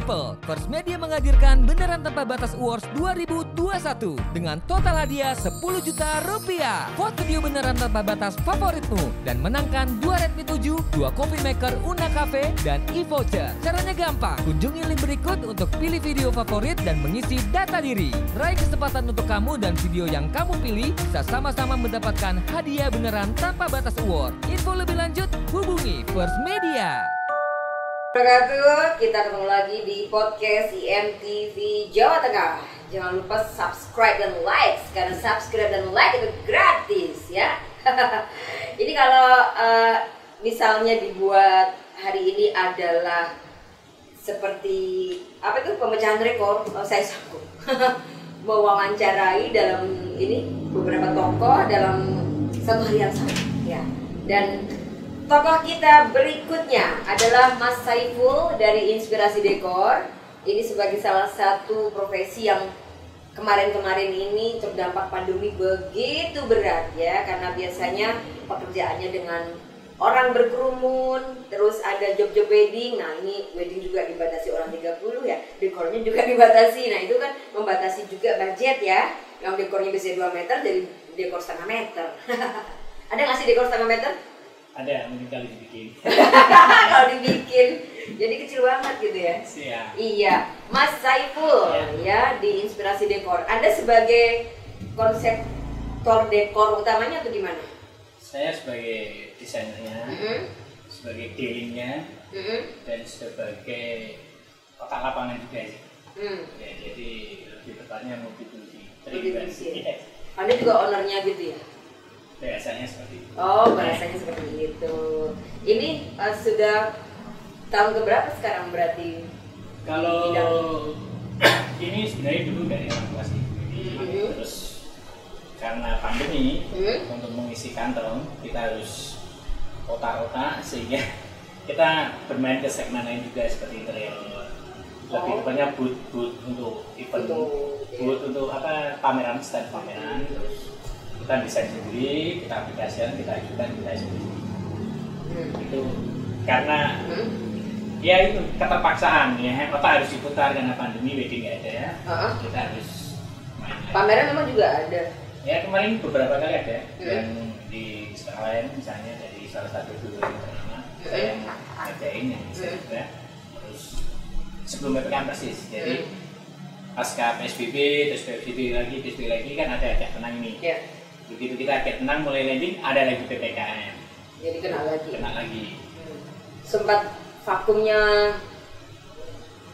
people, First Media menghadirkan Beneran Tanpa Batas Awards 2021 dengan total hadiah 10 juta rupiah. Vote video Beneran Tanpa Batas favoritmu dan menangkan 2 Redmi 7, 2 Coffee Maker Una Cafe, dan e-voucher. Caranya gampang, kunjungi link berikut untuk pilih video favorit dan mengisi data diri. Raih kesempatan untuk kamu dan video yang kamu pilih bisa sama-sama mendapatkan hadiah Beneran Tanpa Batas Award. Info lebih lanjut hubungi First Media. Kita ketemu lagi di podcast IMTV Jawa Tengah. Jangan lupa subscribe dan like, karena subscribe dan like itu gratis ya. Ini kalau misalnya dibuat hari ini adalah seperti apa itu pemecahan rekor, saya sanggup mewawancarai dalam ini beberapa tokoh dalam satu hari yang sama ya. Dan tokoh kita berikutnya adalah Mas Saiful dari Inspirasi Dekor. Ini sebagai salah satu profesi yang kemarin-kemarin ini terdampak pandemi begitu berat ya. Karena biasanya pekerjaannya dengan orang berkerumun, terus ada job-job wedding. Nah ini wedding juga dibatasi orang 30 ya, dekornya juga dibatasi. Nah itu kan membatasi juga budget ya. Yang dekornya bisa 2 meter jadi dekor setengah meter. Ada nggak sih dekor setengah meter? Ada, mungkin kali dibikin. Kalau dibikin, jadi kecil banget gitu ya. Siap. Iya, Mas Saiful ya di Inspirasi Dekor. Anda sebagai konseptor dekor utamanya atau gimana? Saya sebagai desainernya, sebagai dealing-nya, dan sebagai otak lapangan juga sih. Ya, jadi lebih tepatnya multifungsi. Anda juga ownernya gitu ya? Biasanya seperti itu. Oh, bahasanya seperti itu. Ini sudah tahun keberapa sekarang berarti? Kalau ini sebenarnya dulu dari orang tua sih. Terus karena pandemi, untuk mengisi kantong kita harus otak-otak sehingga kita bermain ke segmen lain juga seperti interior. Lebih tepatnya booth untuk event, booth untuk apa pameran, stand pameran. Terus kita desain sendiri, kita aplikasikan, kita ajukan, kita eksekusi. Itu karena ya itu keterpaksaan ya, otak harus diputar karena pandemi wedding nggak ada ya. Kita harus main. Pameran memang juga ada. Ya kemarin beberapa kali ada, dan di sekolah lain misalnya dari salah satu guru yang ternama saya yang ngajain yang bisa juga. Terus sebelum PPKM persis, jadi pasca PSBB, terus PSBB lagi kan ada agak tenang ini. Begitu kita agak tenang mulai landing, ada lagi PPKM. Jadi kena lagi. Sempat vakumnya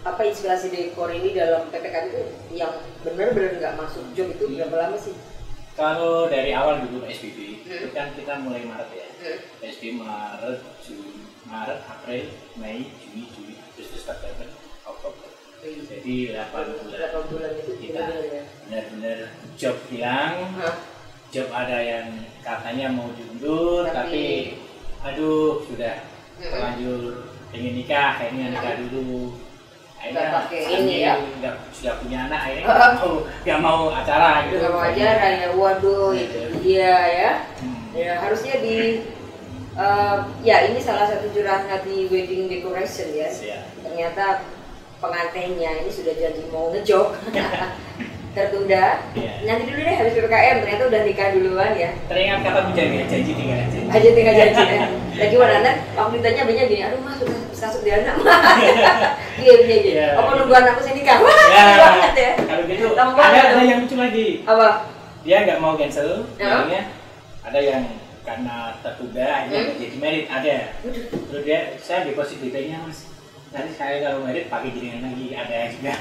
apa Inspirasi Dekor ini dalam PPKM itu yang benar-benar nggak masuk job itu berapa lama sih? Kalau dari awal dulu PSBB, itu kan kita mulai Maret ya. PSBB Maret, April, Mei, Juni, Juli, Agustus, September, Oktober. Jadi 8 bulan itu kita benar-benar job hilang. Job ada yang katanya mau diundur, tapi aduh sudah terlanjur ingin nikah, akhirnya nikah dulu. Akhirnya ini ya, sudah punya anak, akhirnya nggak mau acara gitu. Nggak mau acara ya, waduh iya ya. Ya harusnya di ya ini salah satu curhat hati wedding decoration ya. Ternyata pengantinnya ini sudah janji mau ngejob. Tertunda, nanti dulu deh habis PPKM, ternyata udah nikah duluan ya. Teringat kata menjaga janji tinggal janji. Aja tinggal janji ya. Lagi anak, waktu ditanya banyak gini, aduh mas udah kasut di anak mas. Iya. Apa nunggu anakku sih nikah? Wah, banget ya. Kalau gitu, ada yang lucu lagi. Apa? Dia nggak mau cancel, bilangnya ada yang karena tertunda, akhirnya jadi merit ada. Terus saya deposit DP-nya mas. Nanti saya kalau merit pakai jaringan lagi, ada juga.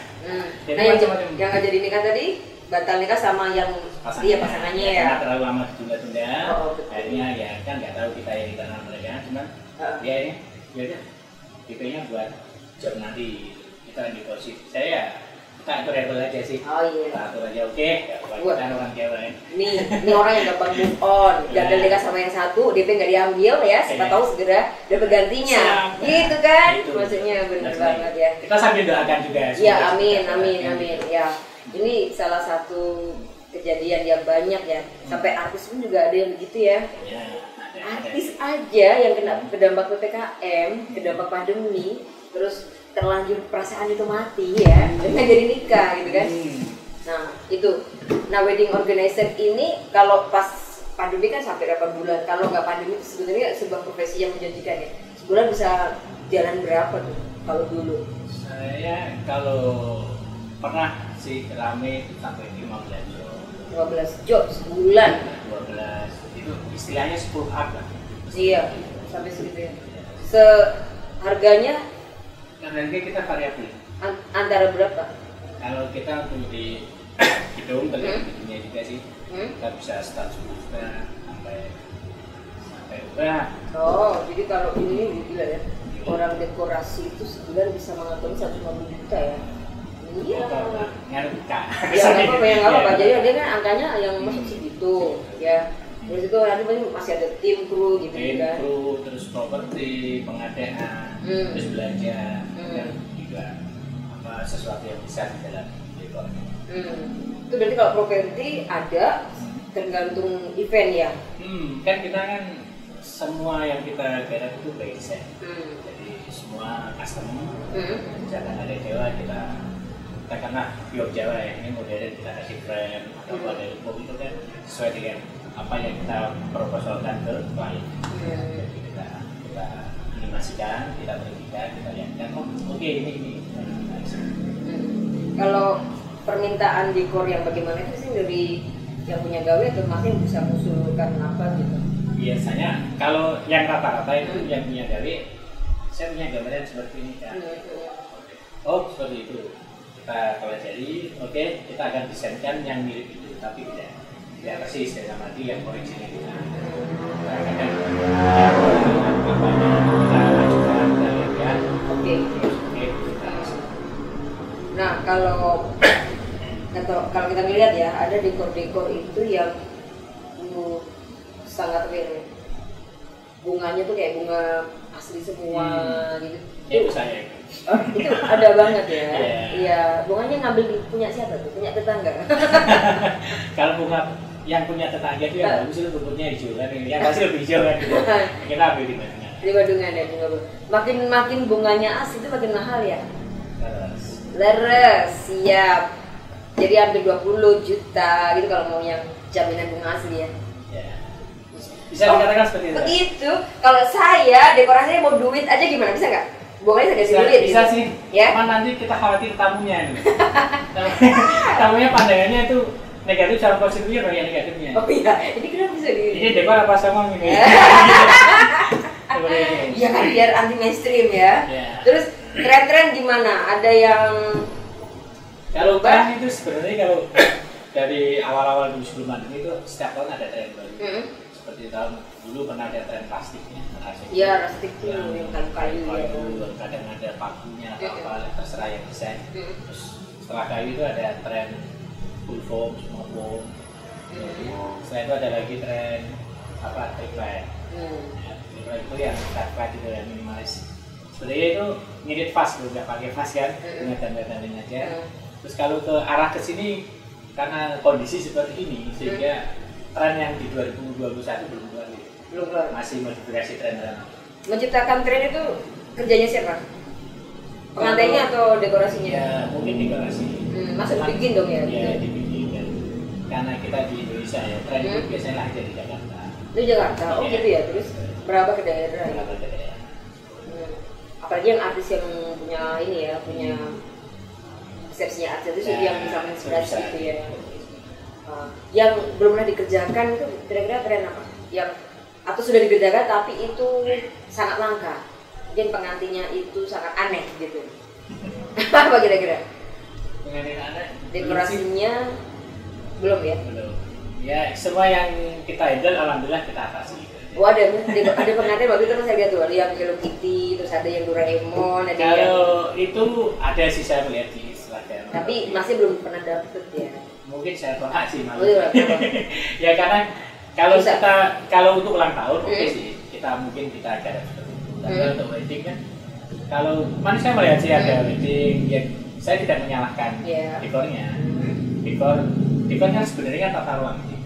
Nah yang nggak jadi nikah tadi batal nikah sama yang pasangannya ya. Karena terlalu lama ditunda-tunda, akhirnya ya kan nggak tahu kita yang di tanah mereka, cuman dia ini ya udah DP-nya buat job nanti kita deposit. Saya kita atur aja sih. Kita atur aja oke. Kita orang Jawa ya. Ini orang yang gampang move on, gagal nikah sama yang satu, DP nggak diambil ya, siapa tahu segera dapat gantinya, gitu kan? Maksudnya benar banget ya. Kita sambil doakan juga. Ya amin. Ya ini salah satu kejadian yang banyak ya. Sampai artis pun juga ada yang begitu ya. Artis aja yang kena kedampak PPKM, kedampak pandemi, terus terlanjur perasaan itu mati ya, dengan jadi nikah gitu kan. Nah itu, nah wedding organizer ini kalau pas pandemi kan sampai 8 bulan. Kalau nggak pandemi itu sebenarnya sebuah profesi yang menjanjikan ya. Sebulan bisa jalan berapa tuh kalau dulu? Saya kalau pernah sih rame sampai 15 job. 15 job sebulan. 12 itu istilahnya 10 up lah. Iya, sampai segitu ya. Harganya? Harga kita variabel. Antara berapa? Kalau kita untuk di gedung terlihatnya juga sih, kita bisa start 10 juta sampai berapa? Oh, jadi kalau ini gila ya. Orang dekorasi itu sebulan bisa mengantongi 150 juta ya. Iya. Ya nggak apa-apa, ya nggak apa-apa. Jadi dia kan angkanya yang masuk segitu, ya. Terus itu nanti masih ada tim kru gitu kan. Kru, terus properti, pengadaan, terus belanja, dan juga sesuatu yang bisa di dalam dekor. Itu berarti kalau properti ada tergantung event ya. Kan kita kan semua yang kita garap itu by design. Jadi semua custom. Jangan ada Jawa kita karena pure Jawa ya, ini modern kita kasih frame atau dari box itu kan sesuai dengan apa yang kita proposalkan ke klien. Jadi kita animasikan, kita berikan, kita lihatkan, oke ini. Kalau permintaan dekor yang bagaimana itu sih dari yang punya gawe atau masih bisa mengusulkan apa gitu? Biasanya kalau yang rata-rata itu yang punya gawe, saya punya gambaran seperti ini kan. Oh seperti itu. Kita pelajari, oke, kita akan desainkan yang mirip itu, tapi tidak persis dalam arti yang original kita. Kita akan kita ajukan, kita lihat. Oke. Nah kalau kita melihat ya, ada dekor-dekor itu yang sangat real. Bunganya tuh kayak bunga asli semua gitu. Itu saya. Oh, itu ada banget ya. Iya, bunganya ngambil punya siapa tuh? Punya tetangga. Kalau bunga yang punya tetangga itu yang bagus itu bentuknya hijau kan, yang pasti lebih hijau kan gitu. Kita ambil di Bandungan. Di Bandungan ya, makin bunganya asli itu makin mahal ya. Leres, siap. Jadi ambil 20 juta gitu kalau mau yang jaminan bunga asli ya. Bisa dikatakan seperti itu. Begitu. Kalau saya dekorasinya mau duit aja gimana? Bisa nggak? Bunganya saya kasih duit. Bisa gitu. sih. Ya. Cuman nanti kita khawatir tamunya nih. Tamunya pandangannya itu negatif sama positifnya atau yang negatifnya. Oh iya. Ini kenapa bisa di? Ini dekor apa sama ini? Iya kan biar anti mainstream ya. Terus tren-tren gimana? Ada yang kalau tren itu sebenarnya kalau dari awal-awal dulu sebelum pandemi itu setiap tahun ada tren baru. Seperti tahun dulu pernah ada tren plastiknya. Iya, plastik tuh yang kayu-kayu ya. Kadang ada pakunya atau apa, terserah yang desain. Terus setelah kayu itu ada tren full foam, small foam. Setelah itu ada lagi tren apa, triplet. Triplet itu yang flat itu yang minimalis. Sebenarnya itu mirip vas, nggak pakai vas kan, dengan tanda-tandanya aja. Terus kalau ke arah ke sini karena kondisi seperti ini sehingga tren yang di 2021 belum keluar. Belum keluar. Masih modifikasi tren. Menciptakan tren itu kerjanya siapa? Pengantainya atau dekorasinya? Ya mungkin dekorasi. Masuk dibikin dong ya? Ya dibikin kan. Karena kita di Indonesia ya tren itu biasanya lahir di Jakarta. Di Jakarta? Oh gitu ya? Terus berapa ke daerah? Berapa ke daerah. Apalagi yang artis yang punya ini ya, punya persepsinya artis itu yang bisa menginspirasi gitu ya. Yang belum pernah dikerjakan itu kira-kira tren apa? Yang atau sudah dikerjakan tapi itu sangat langka, mungkin pengantinnya itu sangat aneh gitu. Apa kira-kira? Pengantin aneh? Dekorasinya belum ya? Belum. Ya semua yang kita handle alhamdulillah kita atasi. Oh ada pengantin waktu itu kan saya lihat tuh ada yang Hello Kitty, terus ada yang Doraemon, ada kalau yang... itu ada sih saya melihat di Instagram. Tapi masih belum pernah dapet ya. Mungkin saya tolak sih malu. Ya karena kalau bisa. Kalau untuk ulang tahun oke sih kita mungkin kita garap seperti itu. Tapi untuk wedding kan kalau manusia melihat sih ada wedding ya saya tidak menyalahkan dekornya. Dekor kan sebenarnya kan tata ruang sih.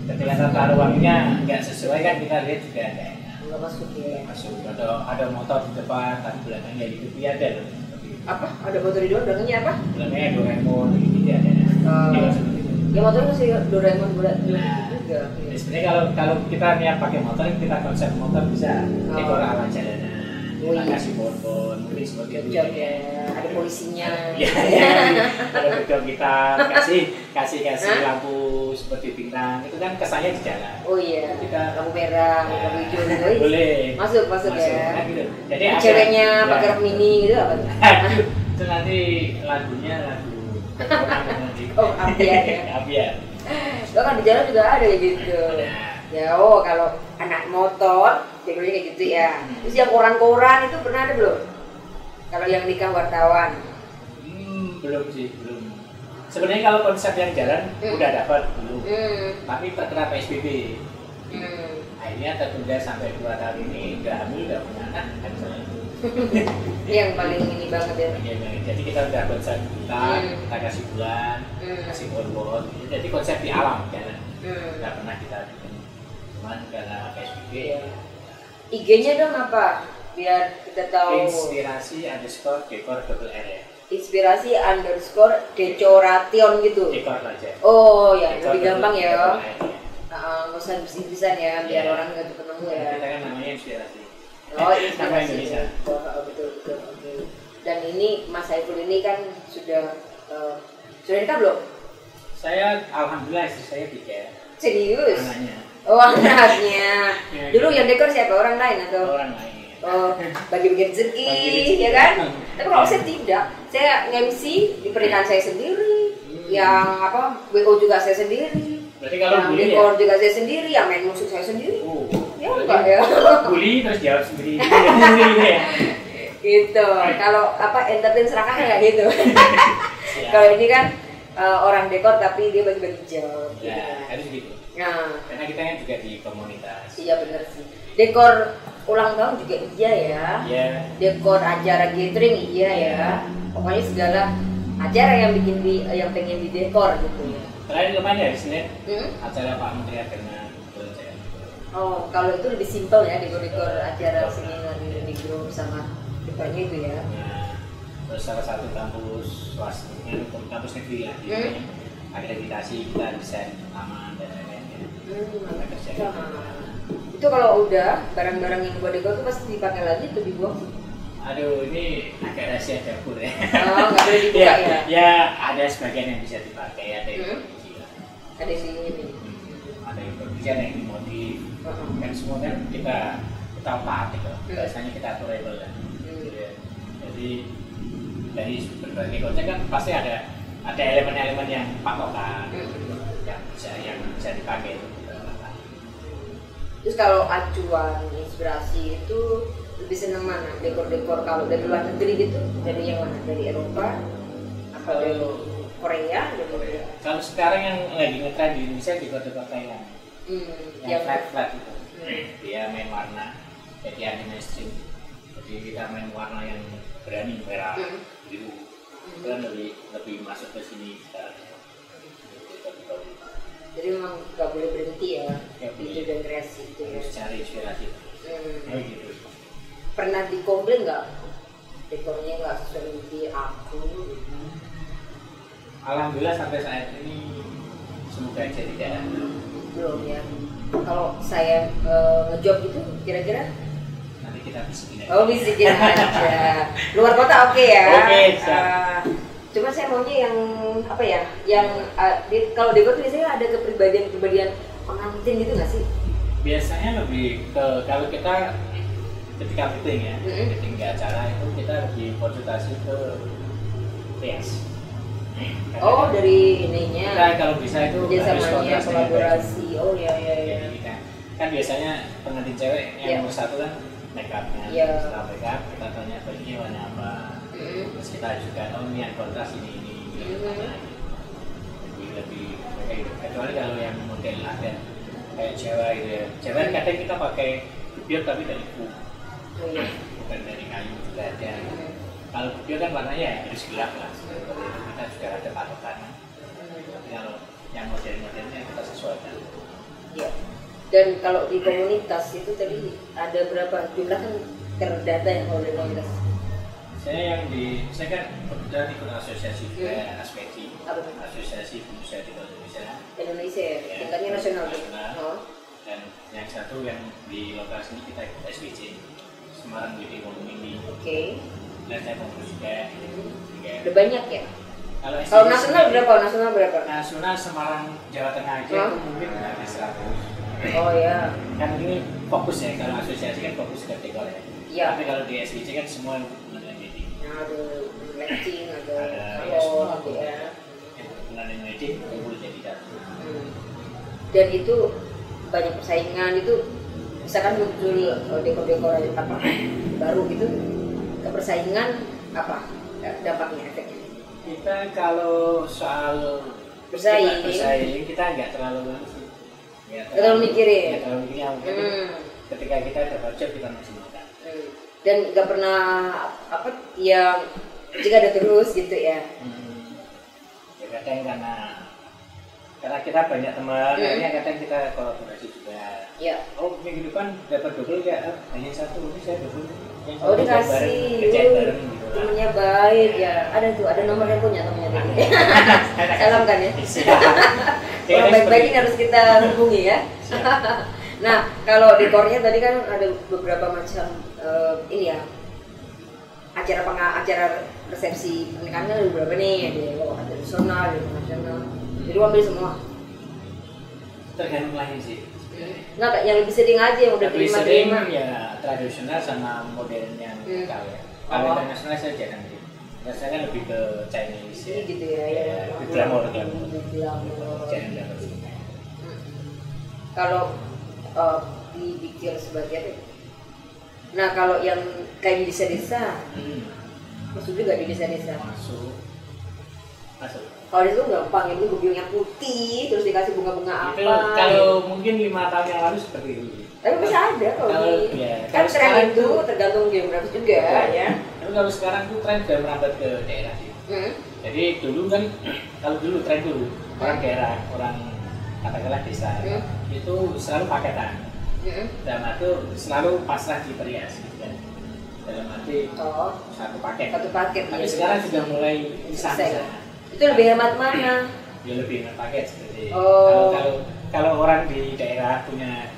Ketika tata ruangnya nggak sesuai kan kita lihat juga ada nggak masuk ya. Masuk ada motor di depan tapi belakangnya gitu ya ada. Apa? Ada motor di doang, belakangnya apa? Belakangnya Doraemon gitu ada. Ya motor masih Doraemon juga. Sebenarnya kalau kita niat pakai motor, kita konsep motor bisa dekor ala jalanan. Kita kasih bonbon, mungkin seperti itu. Ada polisinya. Kalau gedung kita kasih lampu seperti bintang, itu kan kesannya di jalan. Oh iya. Kita lampu merah, lampu hijau gitu. Boleh. Masuk ya. Nah, gitu. Jadi ceweknya pakai rok mini gitu apa? Itu nanti lagunya lagu Ambiar ya. Ambiar. Lo kan di jalan juga ada gitu. Ya kalau anak motor dekornya kayak gitu ya. Terus yang koran-koran itu pernah ada belum? Kalau yang nikah wartawan? Belum sih, belum. Sebenarnya kalau konsep yang jalan udah dapat belum. Tapi terkena PSBB. Akhirnya tertunda sampai 2 tahun ini, udah hamil, udah punya anak, kan soalnya itu. Yang paling ini banget ya. Jadi kita udah konsep kita kasih bulan, kasih bonbon. Jadi konsep di alam jalan. Nggak pernah kita bikin. Cuman karena PSBB ya. IG-nya dong apa? Biar kita tahu. Inspirasi _ dekor double R ya. Inspirasi _ decoration gitu. Dekor aja. Oh ya, Dekor lebih gampang ya. Nggak usah bisnis-bisnisan ya, biar orang nggak ketemu ya. Kita kan namanya inspirasi. Oh, inspirasi. Indonesia. Betul. Okay. Dan ini Mas Saiful ini kan sudah nikah belum? Saya alhamdulillah istri saya 3. Serius? Anaknya. Oh, anaknya. Dulu yang dekor siapa? Orang lain atau? Orang lain. Oh, bagi-bagi rezeki, ya kan? Tapi kalau saya tidak, saya nge-MC di pernikahan saya sendiri, yang WO juga saya sendiri. Berarti kalau bully dekor juga saya sendiri, yang main musik saya sendiri. Ya enggak ya. Bully terus jawab sendiri. Ya. Gitu. Kalau entertain serakah kayak gitu. Kalau ini kan orang dekor tapi dia bagi-bagi job. Ya, harus gitu. Nah, karena kita kan juga di komunitas. Iya benar sih. Dekor ulang tahun juga iya ya. Iya. Dekor acara gathering iya ya. Pokoknya segala acara yang pengen didekor gitu ya. Terakhir kemarin hari Senin, acara Pak Menteri Agama. Oh, kalau itu lebih simpel ya dekor acara seminar di grup sama depannya itu ya. Nah, terus salah satu kampus swasta, kampus negeri ya, akreditasi kita desain aman dan lain-lain. Itu kalau udah barang-barang yang buat dekor itu pasti dipakai lagi atau dibuang sih? Aduh, ini agak rahasia dapur ya. Oh, nggak boleh dibuka ya? Ya, ada sebagian yang bisa dipakai, ada yang ada di sini. Ada yang berbicara yang dimodif. Kan semua kan kita taat gitu. Biasanya kita aturable kan. Jadi dari berbagai konsep kan pasti ada elemen-elemen yang patokan yang bisa dipakai. Terus kalau acuan inspirasi itu lebih senang mana? Dekor-dekor kalau dari luar negeri gitu, dari yang mana? Dari Eropa atau dari Korea? Kalau sekarang yang lagi ngetren di Indonesia dekor-dekor Thailand, yang flat itu, dia main warna, jadi anti mainstream. Jadi kita main warna yang berani, merah, biru, itu kan lebih masuk ke sini sekarang. Jadi memang nggak boleh berhenti ya, ide dan kreasi itu ya. Harus cari inspirasi. Gitu. Pernah dikomplain nggak dekornya nggak sesuai mimpi aku? Alhamdulillah sampai saat ini semoga aja tidak ada. Belum ya. Kalau saya ngejob itu kira-kira? Nanti kita bisikin aja. Oh, bisikin aja. Luar kota oke ya. Oke. Cuma saya maunya yang apa ya? Yang kalau dekor biasanya ada kepribadian pengantin gitu nggak sih? Biasanya lebih ke kalau kita ketika meeting ya, meeting di acara itu kita lebih konsultasi ke PS. Oh, dari ininya. Kita kalau bisa itu harus kolaborasi. Oh ya. Kan biasanya pengantin cewek yang nomor satu kan makeupnya. Setelah makeup kita tanya bajunya warna apa. Terus kita juga yang kontras ini. Lebih kayak gitu. Kecuali kalau yang model ada kayak cewek gitu ya. Cewek kadang kita pakai biar tapi dari buku. Bukan dari kayu juga ada. Kalau video kan warnanya harus gelap lah. Kita juga ada patokannya. Tapi kalau yang model-modelnya kita sesuaikan. Ya. Dan kalau di komunitas itu tadi ada berapa jumlah kan terdata ya kalau di komunitas? Saya kan kebetulan ikut asosiasi juga, ASPEDI, Asosiasi Pengusaha Dekor Indonesia ya, tingkatnya nasional. Dan yang satu yang di lokasi ini kita ikut SBC, Semarang Beauty Community. Dan saya pengurus juga. Udah banyak ya? Kalau nasional berapa? Nasional Semarang Jawa Tengah aja itu mungkin ada 100. Oh ya. Kan ini fokus ya, kalau asosiasi kan fokus ke dekor ya. Iya. Tapi kalau di SBC kan semua wedding. Ada matching, ada semua gitu ya. Yang wedding kumpul jadi satu. Dan itu banyak persaingan itu, misalkan muncul dekor-dekor apa baru gitu, ke persaingan apa dampaknya, efeknya? Kita kalau soal bersaing kita nggak terlalu mikirin. Ketika kita dapat job kita maksimalkan. Dan nggak pernah apa yang jika ada terus gitu ya. Ya kadang karena kita banyak teman, akhirnya kadang kita kolaborasi juga. Ya. Oh minggu depan dapat double ya, hanya satu, ini saya double. Oh dikasih, temennya baik ya. Ada nomornya punya temennya tadi. Salam kan ya. Orang baik-baik ini harus kita hubungi ya. Nah kalau dekornya tadi kan ada beberapa macam ini ya, acara resepsi pernikahan ada beberapa nih, ada tradisional, ada internasional. Jadi ambil semua. Tergantung lain sih. Nggak, yang lebih sering aja yang udah terima. Ya tradisional sama modern yang lokal ya. Kalau internasional saya jarang sih. Saya kan lebih ke Chinese ya. Gitu ya. Lebih glamour. Jarang dapat sih. Kalau dipikir sebagai apa? Nah kalau yang kayak di desa-desa, masuk juga di desa-desa. Masuk. Kalau itu gampang, ini gubiungnya putih, terus dikasih bunga-bunga itu, apa? Kalau mungkin 5 tahun yang lalu seperti itu. Tapi bisa ada kalau kan tren itu tergantung geografis juga ya. Tapi kalau sekarang tuh tren sudah merambat ke daerah sih. Jadi dulu kan, kalau dulu tren dulu orang daerah, orang katakanlah desa itu selalu paketan. Dalam arti selalu pasrah di perias gitu kan. Dalam arti satu paket. Tapi sekarang sudah mulai pisah. Itu lebih hemat mana? Ya lebih hemat paket seperti. Kalau orang di daerah punya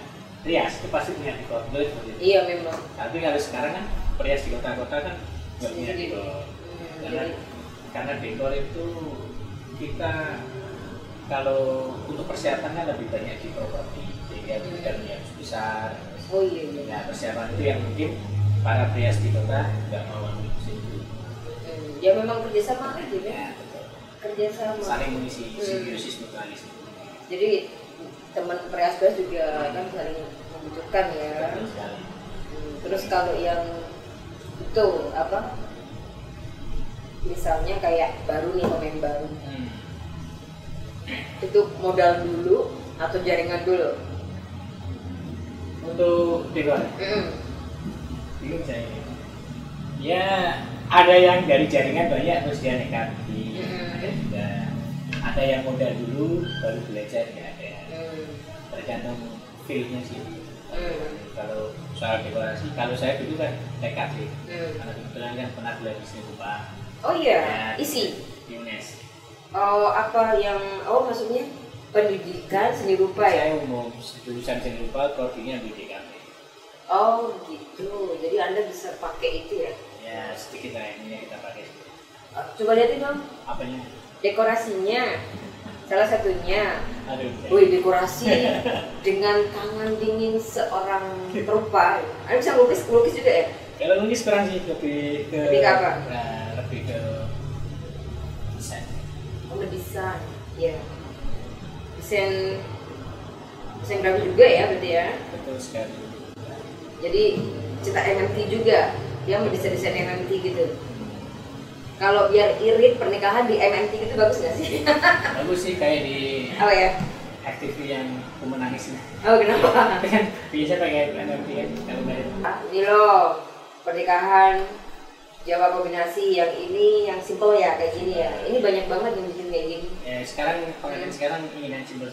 rias itu pasti punya dekor seperti itu. Iya memang. Tapi kalau sekarang kan perias di kota-kota kan nggak punya dekor. Karena dekor itu kita kalau untuk persiapannya lebih banyak di properti, sehingga gudangnya harus besar. Nah persiapan itu yang mungkin para perias di kota nggak mau ambil situ. Ya memang kerjasama aja ya. Kerjasama. Saling mengisi, simbiosis mutualisme. Jadi teman perias juga kan saling membutuhkan ya. Terus kalau yang itu apa? Misalnya kayak baru nih pemain baru. Itu modal dulu atau jaringan dulu? Untuk dekor. Bingung saya ini. Ya ada yang dari jaringan banyak terus dia nekat. Ada juga ada yang modal dulu baru belajar nggak ada. Tergantung feel-nya sih. Kalau soal dekorasi, kalau saya dulu kan nekat sih. Karena kebetulan kan pernah belajar di seni rupa. Oh iya, isi. UNES. Oh apa yang maksudnya pendidikan seni rupa ya? Saya umum jurusan seni rupa, prodinya di DKP. Oh gitu, jadi Anda bisa pakai itu ya? Ya sedikit lah ini kita pakai. Coba lihatin dong. Apanya? Dekorasinya. Salah satunya. Aduh. Wih, dekorasi dengan tangan dingin seorang perupa. Anda bisa lukis juga ya? Kalau lukis kurang sih, lebih ke apa? Nah, lebih ke desain. Desain, ya. Desain grafis juga ya berarti ya? Betul sekali. Jadi cetak MMT juga, dia mendesain MMT gitu. Kalau biar irit pernikahan di MMT gitu bagus nggak sih? Bagus sih kayak di apa ya? FTV yang aku menangisnya. Oh kenapa? Kan biasa pakai MMT kan kalau nggak. Ini loh pernikahan Jawa kombinasi yang ini yang simple ya kayak gini ya. Ini banyak banget yang bikin kayak gini. Ya sekarang pengantin sekarang ingin yang simple.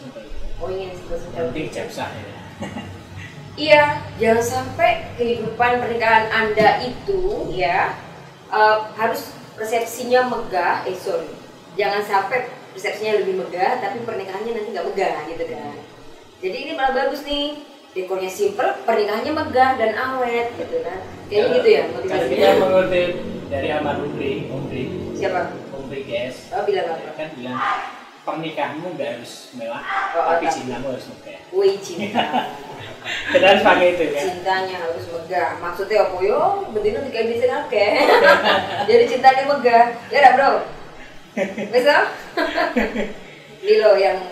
Oh ingin simple. Penting jam sah ya. Iya, jangan sampai kehidupan pernikahan Anda itu ya harus resepsinya megah, jangan sampai resepsinya lebih megah tapi pernikahannya nanti nggak megah gitu kan. Jadi ini malah bagus nih, dekornya simple, pernikahannya megah dan awet gitu kan. Kayaknya gitu ya motivasinya. Kalau kita mengutip dari almarhum Umri. Siapa? Umri GS. Oh, bilang apa? Kan bilang pernikahanmu nggak harus mewah, tapi cintamu harus megah. Wih, cinta. Kita harus pakai itu kan. Cintanya harus megah. Maksudnya apa yo? Betina kayak bisa ngake. Jadi cintanya megah. Ya dah bro. Besok. Ini loh yang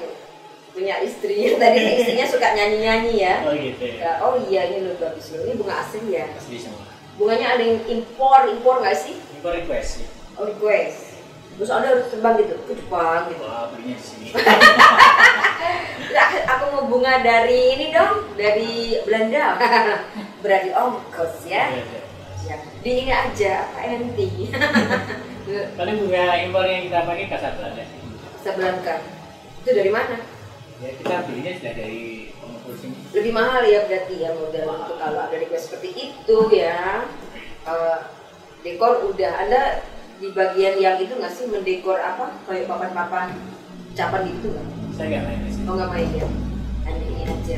punya istri. Tadi istrinya suka nyanyi-nyanyi ya. Oh gitu ya. Oh iya ini loh bagus loh. Ini bunga asli ya. Asli semua. Bunganya ada yang impor nggak sih? Impor request sih. Oh request. Terus Anda harus terbang gitu ke Jepang gitu. Wah, belinya di sini. Nah, aku mau bunga dari ini dong, dari Belanda. Berarti ongkos ya. Ya. Di ini aja, Pak Enti. Paling bunga impor yang kita pakai Casablanca. Casablanca. Itu dari mana? Ya kita belinya sudah dari pengumpul sini. Lebih mahal ya berarti ya modal untuk kalau ada request seperti itu ya. Dekor udah, Anda di bagian yang itu nggak sih mendekor apa kayak papan-papan capan gitu nggak? Saya nggak main di sini. Oh nggak main ya, hanya ini aja.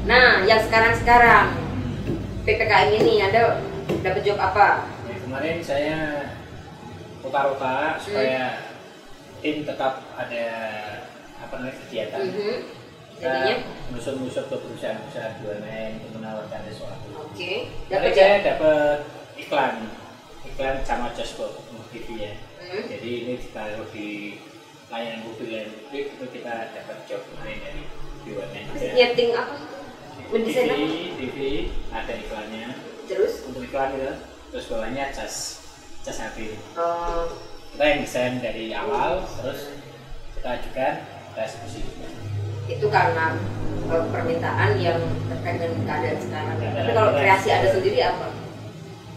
Nah yang sekarang PPKM ini Anda dapat job apa? Ya, kemarin saya putar-putar supaya tim tetap ada apa namanya kegiatan. Jadinya musuh-musuh ke perusahaan-perusahaan BUMN untuk menawarkan sesuatu. Oke. Dapat saya dapat iklan sama Jasper TV ya. Jadi ini ditaruh di layanan publik itu kita dapat job kemarin dari BUMN. Nyeting apa? Mendesain apa? TV ada iklannya. Terus? Untuk iklan itu, terus bawahnya cas HP. Kita yang desain dari awal, terus kita ajukan, kita eksekusi. Itu karena permintaan yang terkait dengan keadaan sekarang. Tapi kalau kreasi ada sendiri apa?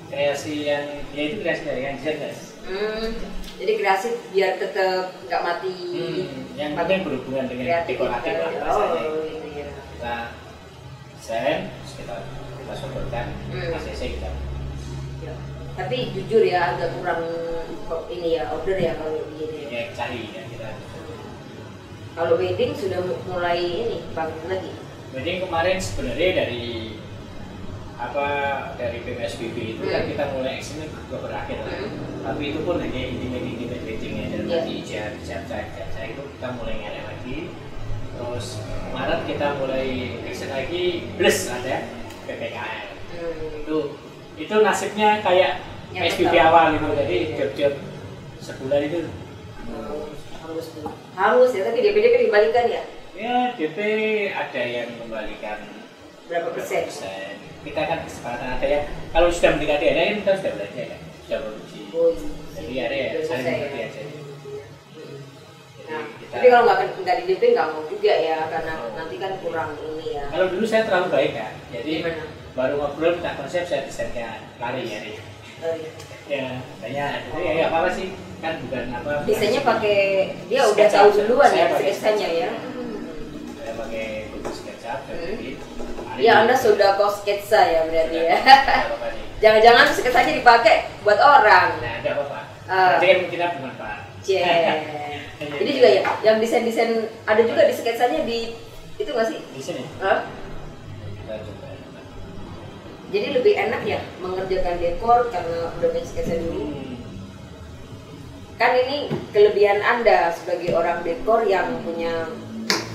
Kreasi yang, ya itu kreasi dari yang desain. Jadi kreasi biar tetap nggak mati. Yang penting berhubungan dengan dekoratif lah bahasanya. Iya. Kita desain, kita sodorkan, ACC kita. Ya. Tapi jujur ya agak kurang ini ya order ya kalau begini. Ya cari ya kita. Kalau wedding sudah mulai ini bangkit lagi. Wedding kemarin sebenarnya dari PPSBB itu kan kita mulai action juga berakhir lah. Tapi itu pun hanya intimate wedding ya dalam arti ijab itu kita mulai ngerek lagi. Terus Maret kita mulai action lagi plus ada PPKM. Itu nasibnya kayak PSBB awal gitu. Jadi job-job sebulan itu harus ya, tapi DP dibalikan ya? Ya, DP ada yang membalikan berapa persen? Kita kan kesepakatan ada ya, kalau sudah mendekati ada kan kita sudah belanja ya, sudah produksi. Jadi ada ya, saling mengerti aja. Nah, tapi kalau nggak di DP nggak mau juga ya, karena nanti kan kurang ini ya. Kalau dulu saya terlalu baik kan, jadi baru ngobrol minta konsep saya desainnya lari ya. Ya, kayaknya ya apa sih kan bukan apa. Biasanya pakai dia udah tahu duluan ya sketsanya ya. Saya pakai buku sketsa jadi. Ya Anda sudah kok sketsa ya berarti ya. Jangan-jangan sketsanya dipakai buat orang. Nah, ada apa-apa. Nanti kan kita bermanfaat. Jadi juga ya, yang desain-desain ada juga di sketsanya di itu nggak sih? Di sini. Kita coba. Jadi lebih enak ya mengerjakan dekor karena udah punya sketsa dulu. Kan ini kelebihan Anda sebagai orang dekor yang punya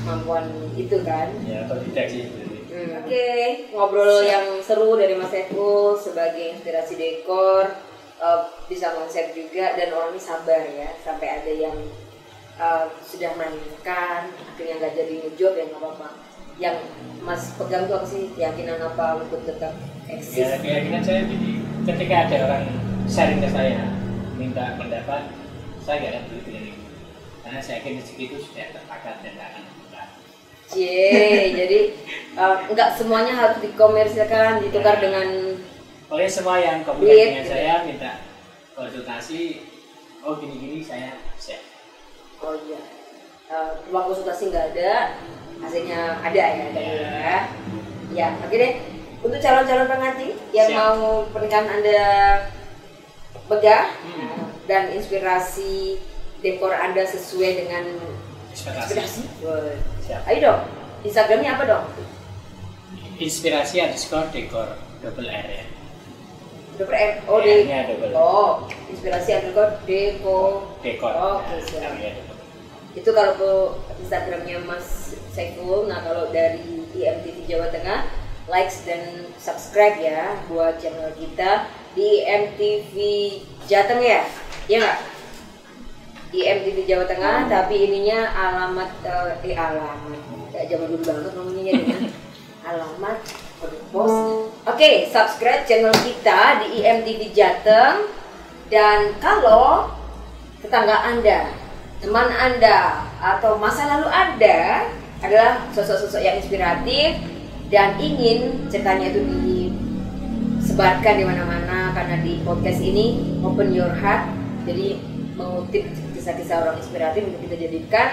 kemampuan itu kan? Ya, kalau tidak sih. Oke, ngobrol yang seru dari Mas Saiful sebagai inspirasi dekor, bisa konsep juga dan orangnya sabar ya, sampai ada yang sudah menikah, akhirnya nggak jadi ngejob ya nggak apa-apa. Yang Mas pegang tuh apa sih, keyakinan apa untuk tetap eksis? Ya, keyakinan saya jadi ketika ada orang sharing ke saya minta pendapat, saya nggak akan beli dengan itu karena saya yakin rezeki itu sudah terpakat dan tidak akan berubah. Jadi nggak semuanya harus dikomersilkan, ditukar dengan oleh semua yang komunikasi dengan saya minta konsultasi, oh gini-gini saya siap. Oh iya, ruang konsultasi nggak ada, hasilnya ada ya. Ya, oke deh. Untuk calon-calon pengantin yang siap. mau pernikahan Anda megah dan inspirasi dekor Anda sesuai dengan inspirasi. Ayo dong, Instagramnya apa dong? Inspirasi_dekor double R ya. Double R, inspirasi_dekor. Oke, siap. Itu kalau ke Instagramnya Mas Saiful. Nah, kalau dari IMTV Jawa Tengah, likes dan subscribe ya buat channel kita di IMTV Jateng ya, ya nggak? IMTV Jawa Tengah, tapi ininya alamat kayak zaman dulu banget ngomongnya ya. Alamat pos. Oke, subscribe channel kita di IMTV Jateng. Dan kalau tetangga Anda, teman Anda, atau masa lalu Anda adalah sosok-sosok yang inspiratif dan ingin ceritanya itu disebarkan di mana-mana, karena di podcast ini open your heart, jadi mengutip kisah-kisah orang inspiratif untuk kita jadikan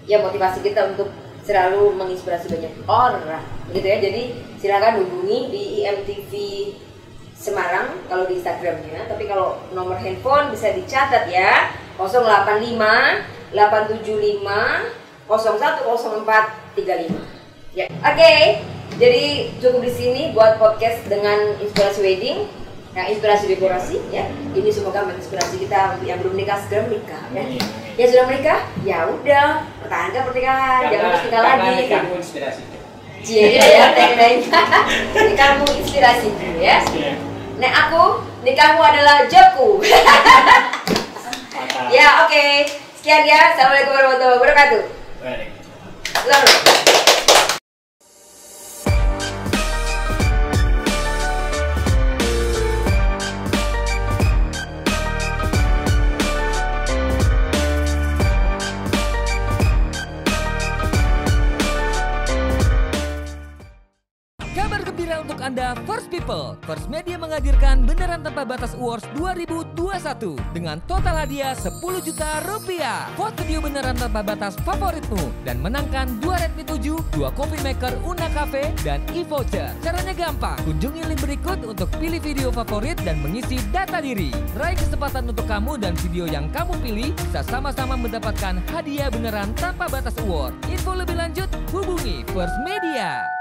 ya motivasi kita untuk selalu menginspirasi banyak orang, begitu ya. Jadi silakan hubungi di IMTV Semarang kalau di Instagramnya, tapi kalau nomor handphone bisa dicatat ya, 085 875 010435 ya. Oke, jadi cukup di sini buat podcast dengan inspirasi wedding, ya, inspirasi dekorasi ya. Ini semoga menginspirasi kita untuk yang belum nikah segera menikah ya. Yang sudah menikah ya udah pertahankan pernikahan, jangan terus nikah lagi. Nikahmu inspirasi. Iya ya, nikahmu inspirasi ya. Nek aku, nikahmu adalah jobku. Ya oke. Sekian ya. Assalamualaikum warahmatullahi wabarakatuh. Lalu. Kabar gembira untuk Anda First People. First Media menghadirkan Beneran Tanpa Batas Awards 2021 dengan total hadiah 10 juta rupiah. Vote video Beneran Tanpa Batas favoritmu dan menangkan 2 Redmi 7, 2 Coffee Maker Una Cafe, dan e-voucher. Caranya gampang. Kunjungi link berikut untuk pilih video favorit dan mengisi data diri. Raih kesempatan untuk kamu dan video yang kamu pilih bisa sama-sama mendapatkan hadiah Beneran Tanpa Batas Award. Info lebih lanjut hubungi First Media.